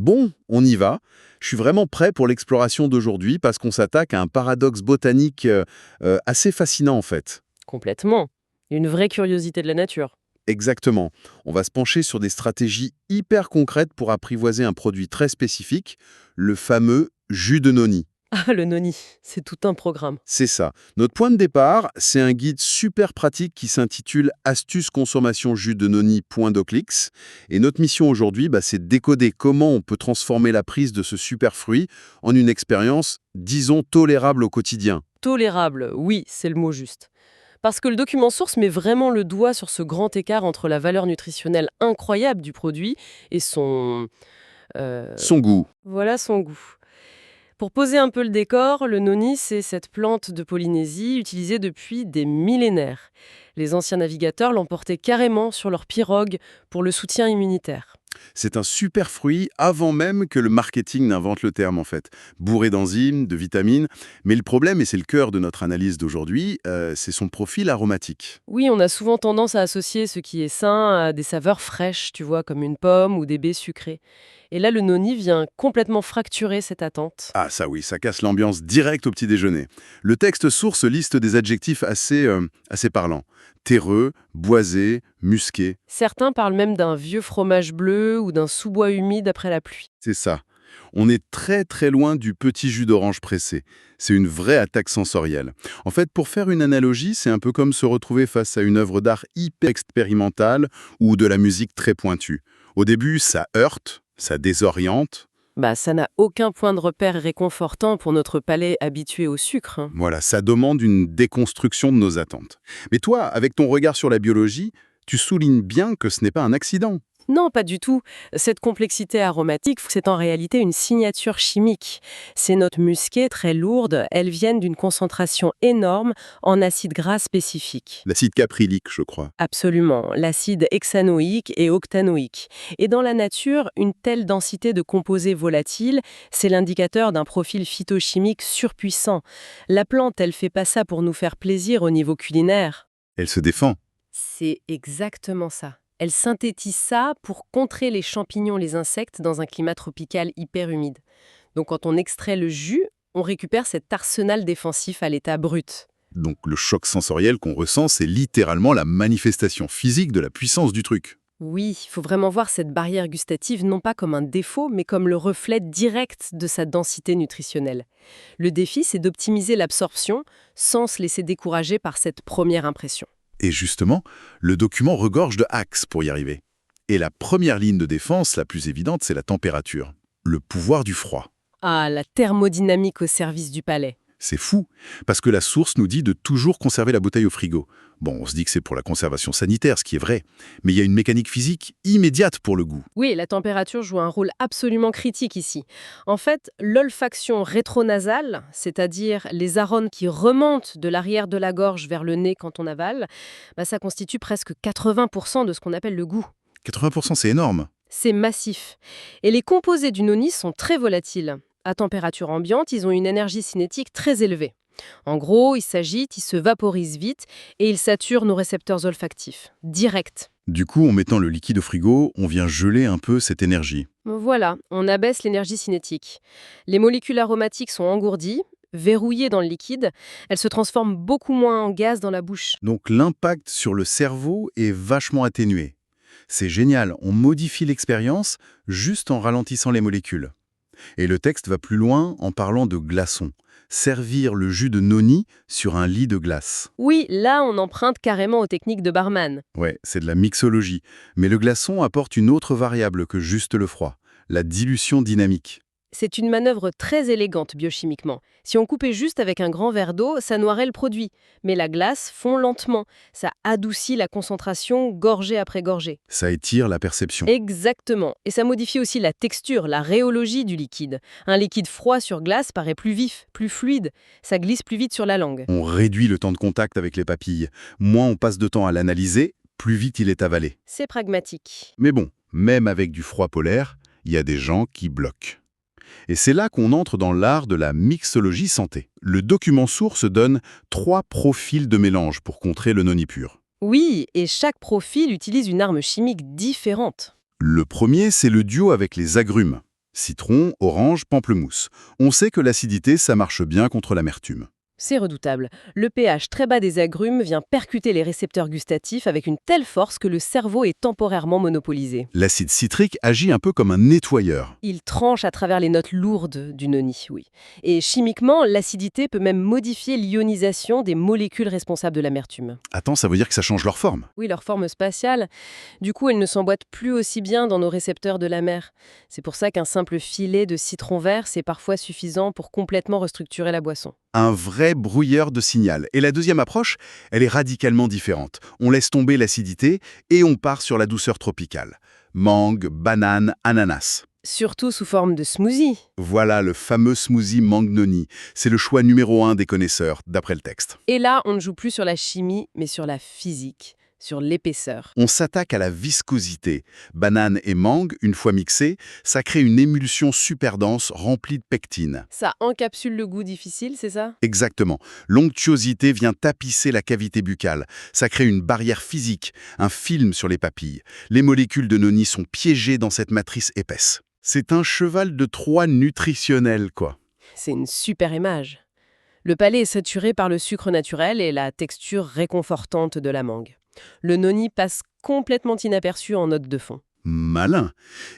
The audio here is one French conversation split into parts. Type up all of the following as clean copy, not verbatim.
Bon, on y va. Je suis vraiment prêt pour l'exploration d'aujourd'hui parce qu'on s'attaque à un paradoxe botanique assez fascinant en fait. Complètement. Une vraie curiosité de la nature. Exactement. On va se pencher sur des stratégies hyper concrètes pour apprivoiser un produit très spécifique, le fameux jus de noni. Ah, le noni, c'est tout un programme. C'est ça. Notre point de départ, c'est un guide super pratique qui s'intitule Astuces consommation jus de noni.doclix. Et notre mission aujourd'hui, c'est de décoder comment on peut transformer la prise de ce super fruit en une expérience, disons, tolérable au quotidien. Tolérable, oui, c'est le mot juste. Parce que le document source met vraiment le doigt sur ce grand écart entre la valeur nutritionnelle incroyable du produit et son... Son goût. voilà son goût. Pour poser un peu le décor, le noni, c'est cette plante de Polynésie utilisée depuis des millénaires. Les anciens navigateurs l'emportaient carrément sur leur pirogue pour le soutien immunitaire. C'est un super fruit avant même que le marketing n'invente le terme en fait. Bourré d'enzymes, de vitamines. Mais le problème, et c'est le cœur de notre analyse d'aujourd'hui, c'est son profil aromatique. Oui, on a souvent tendance à associer ce qui est sain à des saveurs fraîches, tu vois, comme une pomme ou des baies sucrées. Et là, le noni vient complètement fracturer cette attente. Ah ça oui, ça casse l'ambiance directe au petit déjeuner. Le texte source liste des adjectifs assez parlants. Terreux, boisé, musqué. Certains parlent même d'un vieux fromage bleu ou d'un sous-bois humide après la pluie. C'est ça. On est très très loin du petit jus d'orange pressé. C'est une vraie attaque sensorielle. En fait, pour faire une analogie, c'est un peu comme se retrouver face à une œuvre d'art hyper expérimentale ou de la musique très pointue. Au début, ça heurte, ça désoriente. Ça n'a aucun point de repère réconfortant pour notre palais habitué au sucre, hein. Voilà, ça demande une déconstruction de nos attentes. Mais toi, avec ton regard sur la biologie, tu soulignes bien que ce n'est pas un accident. Non, pas du tout. Cette complexité aromatique, c'est en réalité une signature chimique. Ces notes musquées très lourdes, elles viennent d'une concentration énorme en acide gras spécifique. L'acide caprylique, je crois. Absolument, l'acide hexanoïque et octanoïque. Et dans la nature, une telle densité de composés volatiles, c'est l'indicateur d'un profil phytochimique surpuissant. La plante, elle fait pas ça pour nous faire plaisir au niveau culinaire. Elle se défend. C'est exactement ça. Elle synthétise ça pour contrer les champignons, les insectes dans un climat tropical hyper humide. Donc quand on extrait le jus, on récupère cet arsenal défensif à l'état brut. Donc le choc sensoriel qu'on ressent, c'est littéralement la manifestation physique de la puissance du truc. Oui, il faut vraiment voir cette barrière gustative non pas comme un défaut, mais comme le reflet direct de sa densité nutritionnelle. Le défi, c'est d'optimiser l'absorption sans se laisser décourager par cette première impression. Et justement, le document regorge de hacks pour y arriver. Et la première ligne de défense, la plus évidente, c'est la température. Le pouvoir du froid. Ah, la thermodynamique au service du palais. C'est fou, parce que la source nous dit de toujours conserver la bouteille au frigo. Bon, on se dit que c'est pour la conservation sanitaire, ce qui est vrai, mais il y a une mécanique physique immédiate pour le goût. Oui, la température joue un rôle absolument critique ici. En fait, l'olfaction rétronasale, c'est-à-dire les arômes qui remontent de l'arrière de la gorge vers le nez quand on avale, ça constitue presque 80% de ce qu'on appelle le goût. 80%, c'est énorme. C'est massif. Et les composés du noni sont très volatiles. À température ambiante, ils ont une énergie cinétique très élevée. En gros, ils s'agitent, ils se vaporisent vite et ils saturent nos récepteurs olfactifs. Direct. Du coup, en mettant le liquide au frigo, on vient geler un peu cette énergie. Voilà, on abaisse l'énergie cinétique. Les molécules aromatiques sont engourdies, verrouillées dans le liquide. Elles se transforment beaucoup moins en gaz dans la bouche. Donc l'impact sur le cerveau est vachement atténué. C'est génial, on modifie l'expérience juste en ralentissant les molécules. Et le texte va plus loin en parlant de glaçons. Servir le jus de noni sur un lit de glace. Oui, là, on emprunte carrément aux techniques de barman. Ouais, c'est de la mixologie. Mais le glaçon apporte une autre variable que juste le froid, la dilution dynamique. C'est une manœuvre très élégante biochimiquement. Si on coupait juste avec un grand verre d'eau, ça noierait le produit. Mais la glace fond lentement. Ça adoucit la concentration gorgée après gorgée. Ça étire la perception. Exactement. Et ça modifie aussi la texture, la rhéologie du liquide. Un liquide froid sur glace paraît plus vif, plus fluide. Ça glisse plus vite sur la langue. On réduit le temps de contact avec les papilles. Moins on passe de temps à l'analyser, plus vite il est avalé. C'est pragmatique. Mais bon, même avec du froid polaire, il y a des gens qui bloquent. Et c'est là qu'on entre dans l'art de la mixologie santé. Le document source donne 3 profils de mélange pour contrer le noni pur. Oui, et chaque profil utilise une arme chimique différente. Le premier, c'est le duo avec les agrumes. Citron, orange, pamplemousse. On sait que l'acidité, ça marche bien contre l'amertume. C'est redoutable. Le pH très bas des agrumes vient percuter les récepteurs gustatifs avec une telle force que le cerveau est temporairement monopolisé. L'acide citrique agit un peu comme un nettoyeur. Il tranche à travers les notes lourdes du noni, oui. Et chimiquement, l'acidité peut même modifier l'ionisation des molécules responsables de l'amertume. Attends, ça veut dire que ça change leur forme? Oui, leur forme spatiale. Du coup, elles ne s'emboîtent plus aussi bien dans nos récepteurs de la mer. C'est pour ça qu'un simple filet de citron vert, c'est parfois suffisant pour complètement restructurer la boisson. Un vrai brouilleur de signal. Et la deuxième approche, elle est radicalement différente. On laisse tomber l'acidité et on part sur la douceur tropicale. Mangue, banane, ananas. Surtout sous forme de smoothie. Voilà le fameux smoothie mangue noni. C'est le choix numéro 1 des connaisseurs, d'après le texte. Et là, on ne joue plus sur la chimie, mais sur la physique, sur l'épaisseur. On s'attaque à la viscosité. Banane et mangue, une fois mixées, ça crée une émulsion super dense remplie de pectine. Ça encapsule le goût difficile, c'est ça? Exactement. L'onctuosité vient tapisser la cavité buccale. Ça crée une barrière physique, un film sur les papilles. Les molécules de noni sont piégées dans cette matrice épaisse. C'est un cheval de Troie nutritionnel, quoi. C'est une super image. Le palais est saturé par le sucre naturel et la texture réconfortante de la mangue. Le noni passe complètement inaperçu en note de fond. Malin.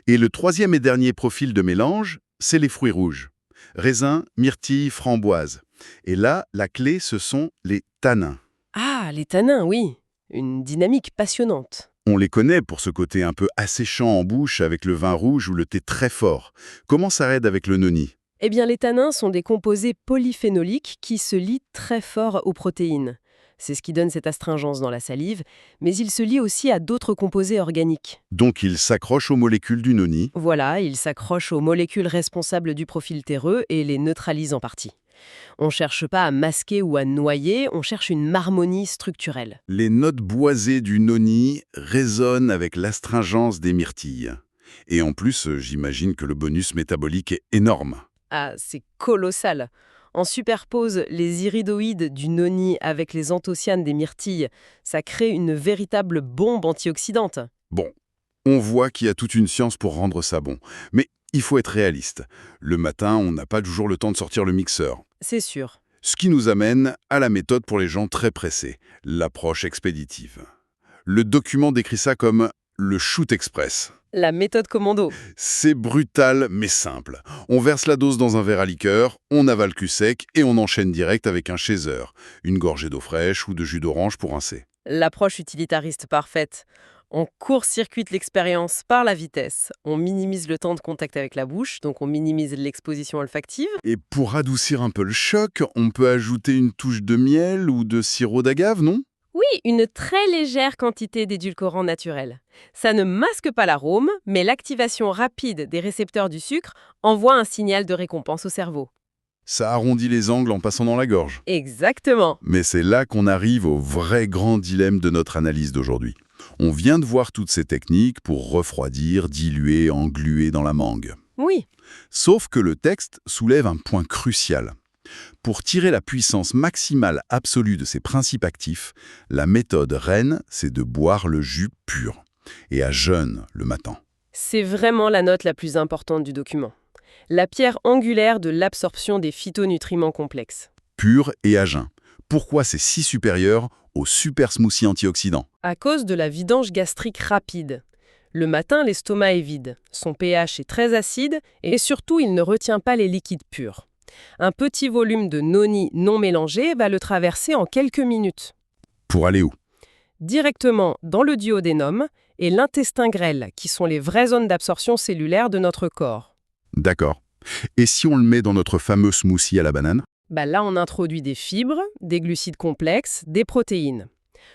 Et le troisième et dernier profil de mélange, c'est les fruits rouges. Raisin, myrtille, framboise. Et là, la clé, ce sont les tanins. Ah, les tanins, oui. Une dynamique passionnante. On les connaît pour ce côté un peu asséchant en bouche avec le vin rouge ou le thé très fort. Comment ça aide avec le noni? Eh bien, les tanins sont des composés polyphénoliques qui se lient très fort aux protéines. C'est ce qui donne cette astringence dans la salive, mais ils se lient aussi à d'autres composés organiques. Donc ils s'accrochent aux molécules du noni. Voilà, ils s'accrochent aux molécules responsables du profil terreux et les neutralisent en partie. On ne cherche pas à masquer ou à noyer, on cherche une harmonie structurelle. Les notes boisées du noni résonnent avec l'astringence des myrtilles. Et en plus, j'imagine que le bonus métabolique est énorme. Ah, c'est colossal. On superpose les iridoïdes du noni avec les anthocyanes des myrtilles. Ça crée une véritable bombe antioxydante. Bon, on voit qu'il y a toute une science pour rendre ça bon. Mais il faut être réaliste. Le matin, on n'a pas toujours le temps de sortir le mixeur. C'est sûr. Ce qui nous amène à la méthode pour les gens très pressés, l'approche expéditive. Le document décrit ça comme le shoot express. La méthode commando. C'est brutal mais simple. On verse la dose dans un verre à liqueur, on avale cul sec et on enchaîne direct avec un chaser, une gorgée d'eau fraîche ou de jus d'orange pour rincer. L'approche utilitariste parfaite. On court-circuite l'expérience par la vitesse. On minimise le temps de contact avec la bouche, donc on minimise l'exposition olfactive. Et pour adoucir un peu le choc, on peut ajouter une touche de miel ou de sirop d'agave, non? Oui, une très légère quantité d'édulcorant naturel. Ça ne masque pas l'arôme, mais l'activation rapide des récepteurs du sucre envoie un signal de récompense au cerveau. Ça arrondit les angles en passant dans la gorge. Exactement. Mais c'est là qu'on arrive au vrai grand dilemme de notre analyse d'aujourd'hui. On vient de voir toutes ces techniques pour refroidir, diluer, engluer dans la mangue. Oui. Sauf que le texte soulève un point crucial. Pour tirer la puissance maximale absolue de ces principes actifs, la méthode reine, c'est de boire le jus pur, et à jeun le matin. C'est vraiment la note la plus importante du document. La pierre angulaire de l'absorption des phytonutriments complexes. Pur et à jeun. Pourquoi c'est si supérieur au super smoothie antioxydant? À cause de la vidange gastrique rapide. Le matin, l'estomac est vide, son pH est très acide et surtout, il ne retient pas les liquides purs. Un petit volume de noni non mélangé va le traverser en quelques minutes. Pour aller où? Directement dans le duodénum et l'intestin grêle, qui sont les vraies zones d'absorption cellulaire de notre corps. D'accord. Et si on le met dans notre fameux smoothie à la banane? Là, on introduit des fibres, des glucides complexes, des protéines.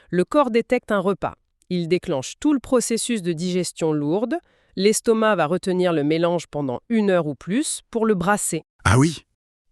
Le corps détecte un repas. Il déclenche tout le processus de digestion lourde. L'estomac va retenir le mélange pendant 1 heure ou plus pour le brasser. Ah oui!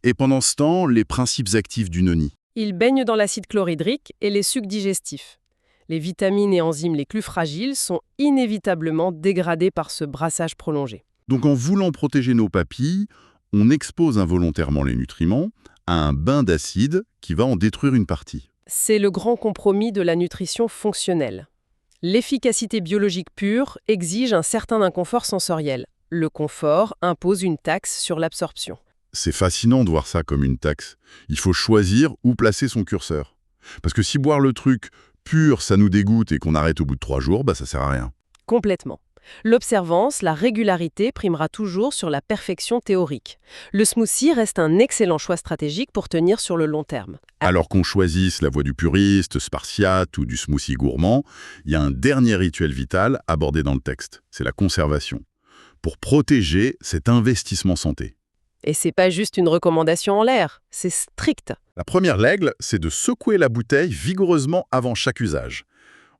Et pendant ce temps, les principes actifs du noni? Il baigne dans l'acide chlorhydrique et les sucs digestifs. Les vitamines et enzymes les plus fragiles sont inévitablement dégradés par ce brassage prolongé. Donc en voulant protéger nos papilles, on expose involontairement les nutriments à un bain d'acide qui va en détruire une partie. C'est le grand compromis de la nutrition fonctionnelle. L'efficacité biologique pure exige un certain inconfort sensoriel. Le confort impose une taxe sur l'absorption. C'est fascinant de voir ça comme une taxe. Il faut choisir où placer son curseur. Parce que si boire le truc pur, ça nous dégoûte et qu'on arrête au bout de 3 jours, ça sert à rien. Complètement. L'observance, la régularité primera toujours sur la perfection théorique. Le smoothie reste un excellent choix stratégique pour tenir sur le long terme. Alors qu'on choisisse la voie du puriste, spartiate ou du smoothie gourmand, il y a un dernier rituel vital abordé dans le texte, c'est la conservation. Pour protéger cet investissement santé. Et c'est pas juste une recommandation en l'air, c'est strict. La première règle, c'est de secouer la bouteille vigoureusement avant chaque usage.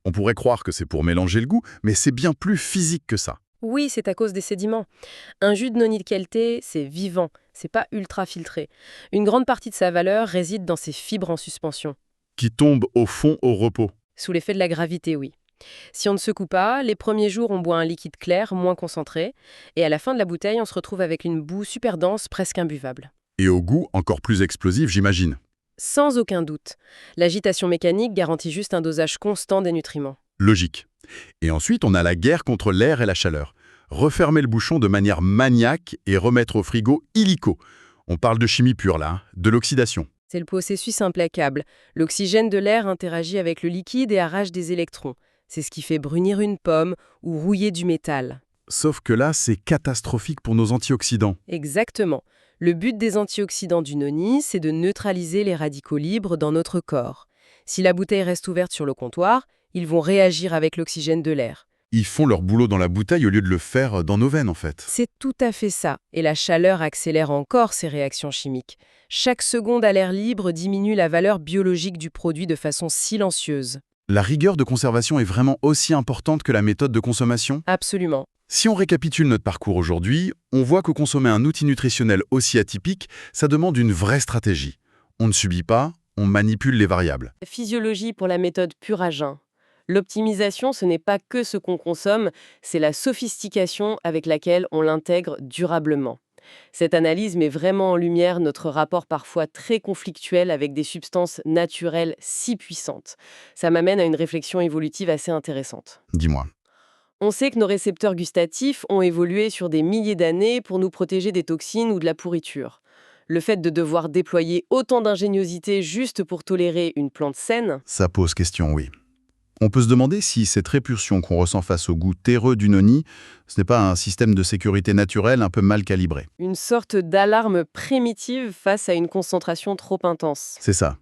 On pourrait croire que c'est pour mélanger le goût, mais c'est bien plus physique que ça. Oui, c'est à cause des sédiments. Un jus de noni de qualité, c'est vivant, c'est pas ultra filtré. Une grande partie de sa valeur réside dans ses fibres en suspension. Qui tombe au fond au repos. Sous l'effet de la gravité, oui. Si on ne secoue pas, les premiers jours on boit un liquide clair, moins concentré, et à la fin de la bouteille on se retrouve avec une boue super dense, presque imbuvable. Et au goût encore plus explosif, j'imagine. Sans aucun doute. L'agitation mécanique garantit juste un dosage constant des nutriments. Logique. Et ensuite, on a la guerre contre l'air et la chaleur. Refermer le bouchon de manière maniaque et remettre au frigo illico. On parle de chimie pure là, de l'oxydation. C'est le processus implacable. L'oxygène de l'air interagit avec le liquide et arrache des électrons. C'est ce qui fait brunir une pomme ou rouiller du métal. Sauf que là, c'est catastrophique pour nos antioxydants. Exactement. Le but des antioxydants du noni, c'est de neutraliser les radicaux libres dans notre corps. Si la bouteille reste ouverte sur le comptoir, ils vont réagir avec l'oxygène de l'air. Ils font leur boulot dans la bouteille au lieu de le faire dans nos veines, en fait. C'est tout à fait ça. Et la chaleur accélère encore ces réactions chimiques. Chaque seconde à l'air libre diminue la valeur biologique du produit de façon silencieuse. La rigueur de conservation est vraiment aussi importante que la méthode de consommation? Absolument. Si on récapitule notre parcours aujourd'hui, on voit que consommer un outil nutritionnel aussi atypique, ça demande une vraie stratégie. On ne subit pas, on manipule les variables. Physiologie pour la méthode pur à jeun. L'optimisation, ce n'est pas que ce qu'on consomme, c'est la sophistication avec laquelle on l'intègre durablement. Cette analyse met vraiment en lumière notre rapport parfois très conflictuel avec des substances naturelles si puissantes. Ça m'amène à une réflexion évolutive assez intéressante. Dis-moi. On sait que nos récepteurs gustatifs ont évolué sur des milliers d'années pour nous protéger des toxines ou de la pourriture. Le fait de devoir déployer autant d'ingéniosité juste pour tolérer une plante saine, Ça pose question, oui. On peut se demander si cette répulsion qu'on ressent face au goût terreux du noni, ce n'est pas un système de sécurité naturelle un peu mal calibré. une sorte d'alarme primitive face à une concentration trop intense. C'est ça.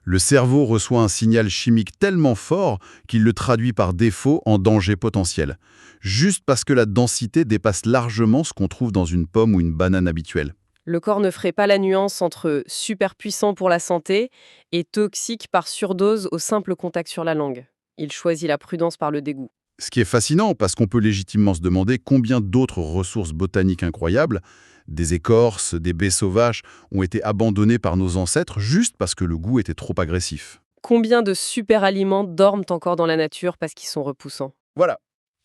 Le cerveau reçoit un signal chimique tellement fort qu'il le traduit par défaut en danger potentiel, juste parce que la densité dépasse largement ce qu'on trouve dans une pomme ou une banane habituelle. Le corps ne ferait pas la nuance entre super puissant pour la santé et toxique par surdose au simple contact sur la langue. Il choisit la prudence par le dégoût. Ce qui est fascinant parce qu'on peut légitimement se demander combien d'autres ressources botaniques incroyables, des écorces, des baies sauvages, ont été abandonnées par nos ancêtres juste parce que le goût était trop agressif. Combien de super aliments dorment encore dans la nature parce qu'ils sont repoussants? Voilà.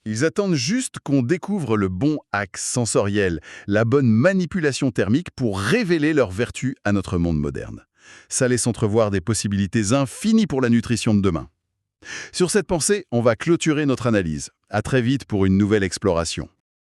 Ils attendent juste qu'on découvre le bon axe sensoriel, la bonne manipulation thermique pour révéler leurs vertus à notre monde moderne. Ça laisse entrevoir des possibilités infinies pour la nutrition de demain. Sur cette pensée, on va clôturer notre analyse. À très vite pour une nouvelle exploration.